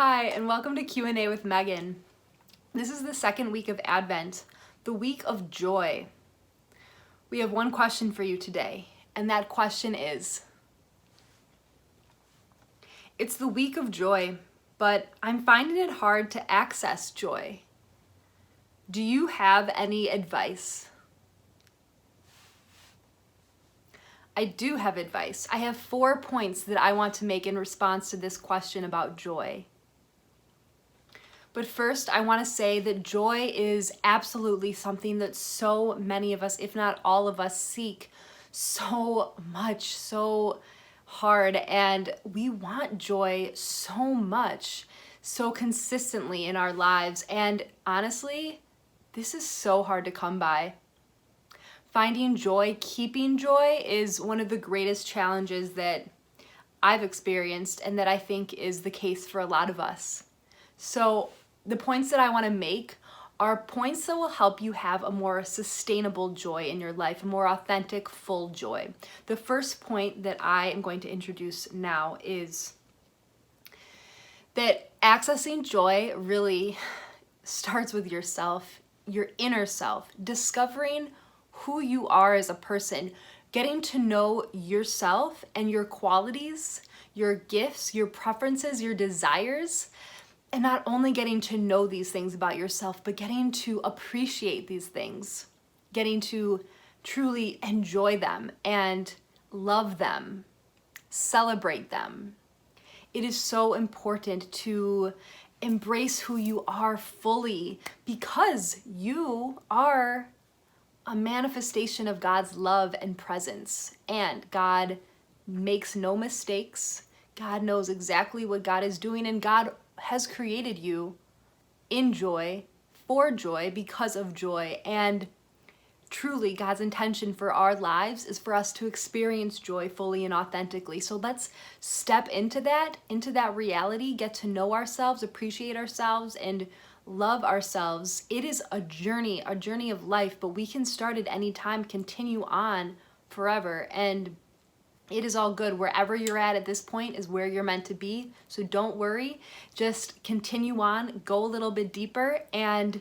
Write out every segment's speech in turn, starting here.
Hi, and welcome to Q&A with Megan. This is the second week of Advent, the week of joy. We have one question for you today, and that question is, it's the week of joy, but I'm finding it hard to access joy. Do you have any advice? I do have advice. I have 4 points that I want to make in response to this question about joy. But first, I want to say that joy is absolutely something that so many of us, if not all of us, seek so much, so hard. And we want joy so much, so consistently in our lives. And honestly, this is so hard to come by. Finding joy, keeping joy is one of the greatest challenges that I've experienced and that I think is the case for a lot of us. So the points that I want to make are points that will help you have a more sustainable joy in your life, a more authentic, full joy. The first point that I am going to introduce now is that accessing joy really starts with yourself, your inner self, discovering who you are as a person, getting to know yourself and your qualities, your gifts, your preferences, your desires. And not only getting to know these things about yourself, but getting to appreciate these things, getting to truly enjoy them and love them, celebrate them. It is so important to embrace who you are fully because you are a manifestation of God's love and presence. And God makes no mistakes. God knows exactly what God is doing, and God has created you in joy, for joy, because of joy. And truly, God's intention for our lives is for us to experience joy fully and authentically. So let's step into that reality, get to know ourselves, appreciate ourselves, and love ourselves. It is a journey of life, but we can start at any time, continue on forever. And it is all good. Wherever you're at this point is where you're meant to be. So don't worry. Just continue on, go a little bit deeper, and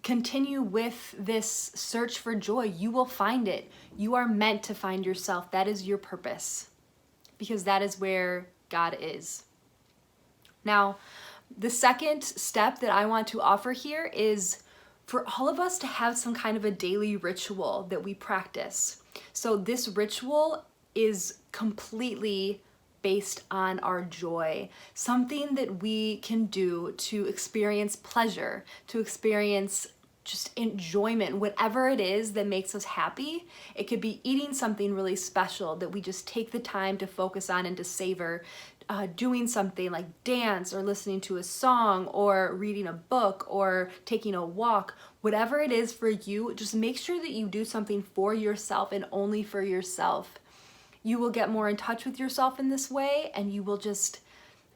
continue with this search for joy. You will find it. You are meant to find yourself. That is your purpose, because that is where God is. Now, the second step that I want to offer here is for all of us to have some kind of a daily ritual that we practice. So this ritual is completely based on our joy, something that we can do to experience pleasure, to experience just enjoyment, whatever it is that makes us happy. It could be eating something really special that we just take the time to focus on and to savor, doing something like dance or listening to a song or reading a book or taking a walk. Whatever it is for you, just make sure that you do something for yourself and only for yourself. You will get more in touch with yourself in this way, and you will just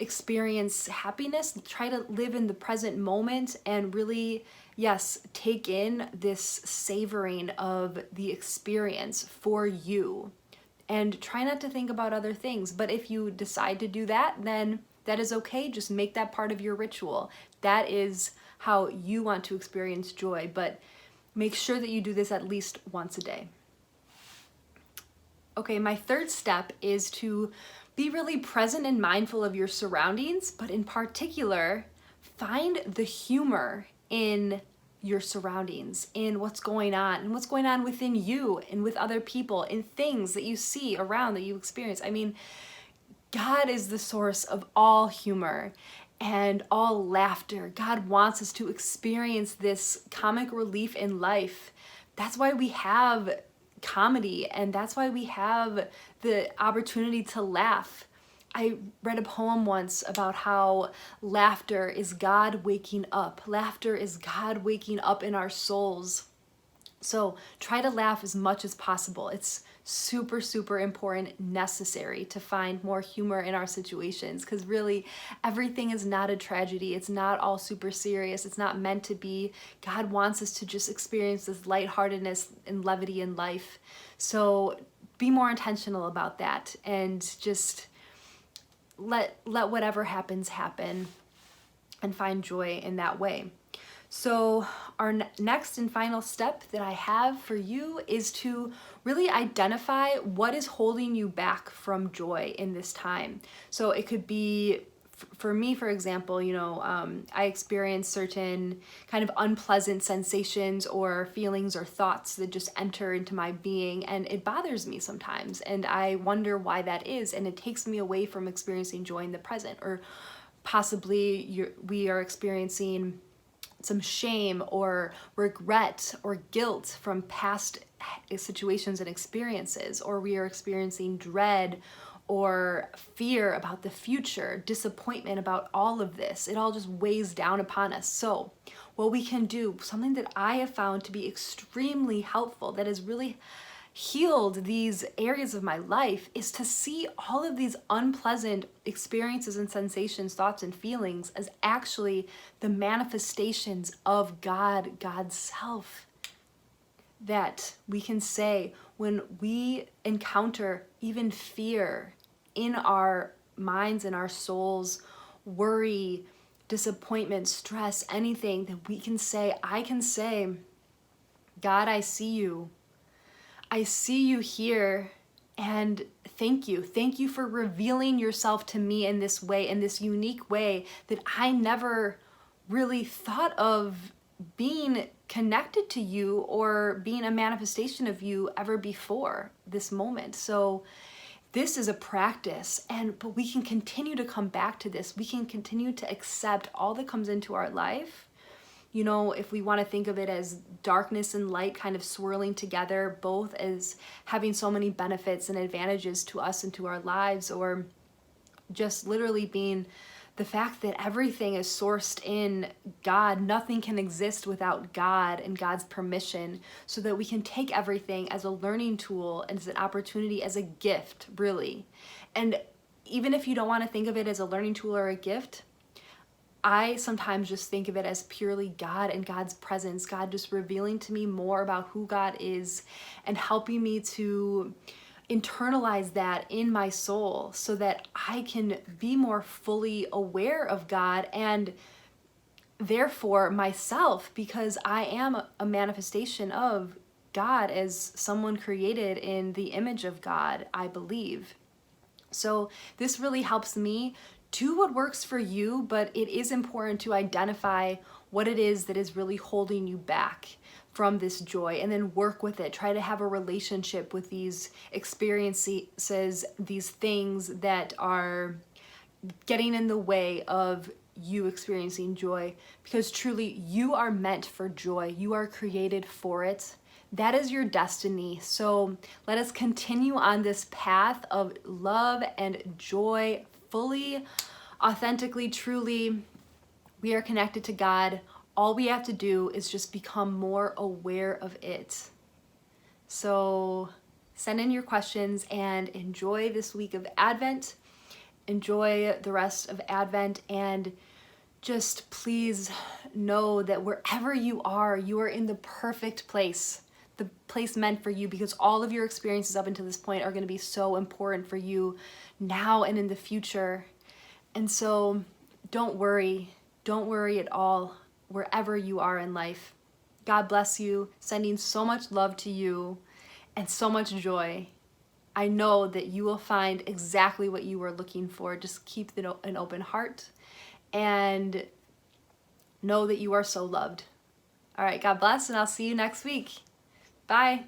experience happiness. Try to live in the present moment and really, yes, take in this savoring of the experience for you. And try not to think about other things. But if you decide to do that, then that is okay. Just make that part of your ritual. That is how you want to experience joy. But make sure that you do this at least once a day. Okay, my third step is to be really present and mindful of your surroundings, but in particular, find the humor in your surroundings, in what's going on, and what's going on within you and with other people, in things that you see around, that you experience. I mean, God is the source of all humor and all laughter. God wants us to experience this comic relief in life. That's why we have comedy, and that's why we have the opportunity to laugh. I read a poem once about how laughter is God waking up. Laughter is God waking up in our souls. So try to laugh as much as possible. It's super, super important, necessary to find more humor in our situations, because really everything is not a tragedy. It's not all super serious. It's not meant to be. God wants us to just experience this lightheartedness and levity in life. So be more intentional about that and just let whatever happens happen and find joy in that way. So our next and final step that I have for you is to really identify what is holding you back from joy in this time. So it could be, for me, for example, I experience certain kind of unpleasant sensations or feelings or thoughts that just enter into my being, and it bothers me sometimes, and I wonder why that is, and it takes me away from experiencing joy in the present. Or possibly we are experiencing some shame or regret or guilt from past situations and experiences, or we are experiencing dread or fear about the future, disappointment about all of this. It all just weighs down upon us. So what we can do, something that I have found to be extremely helpful, that has really healed these areas of my life, is to see all of these unpleasant experiences and sensations, thoughts and feelings as actually the manifestations of God's self. That we can say when we encounter even fear in our minds and our souls, worry, disappointment, stress, anything, that we can say, I can say, God, I see you. I see you here, and thank you. Thank you for revealing yourself to me in this way, in this unique way that I never really thought of being connected to you or being a manifestation of you ever before this moment. So this is a practice, but we can continue to come back to this. We can continue to accept all that comes into our life. If we want to think of it as darkness and light kind of swirling together, both as having so many benefits and advantages to us and to our lives, or just literally being the fact that everything is sourced in God. Nothing can exist without God and God's permission, so that we can take everything as a learning tool and as an opportunity, as a gift, really. And even if you don't want to think of it as a learning tool or a gift, I sometimes just think of it as purely God and God's presence, God just revealing to me more about who God is and helping me to internalize that in my soul so that I can be more fully aware of God and therefore myself, because I am a manifestation of God as someone created in the image of God, I believe. So this really helps me. Do what works for you, but it is important to identify what it is that is really holding you back from this joy, and then work with it. Try to have a relationship with these experiences, these things that are getting in the way of you experiencing joy, because truly you are meant for joy. You are created for it. That is your destiny. So let us continue on this path of love and joy, fully, authentically, truly. We are connected to God. All we have to do is just become more aware of it. So send in your questions and enjoy this week of Advent. Enjoy the rest of Advent, and just please know that wherever you are in the perfect place, the place meant for you, because all of your experiences up until this point are going to be so important for you now and in the future. And so don't worry at all wherever you are in life. God bless you, sending so much love to you and so much joy. I know that you will find exactly what you were looking for. Just keep an open heart and know that you are so loved. All right, God bless, and I'll see you next week. Bye.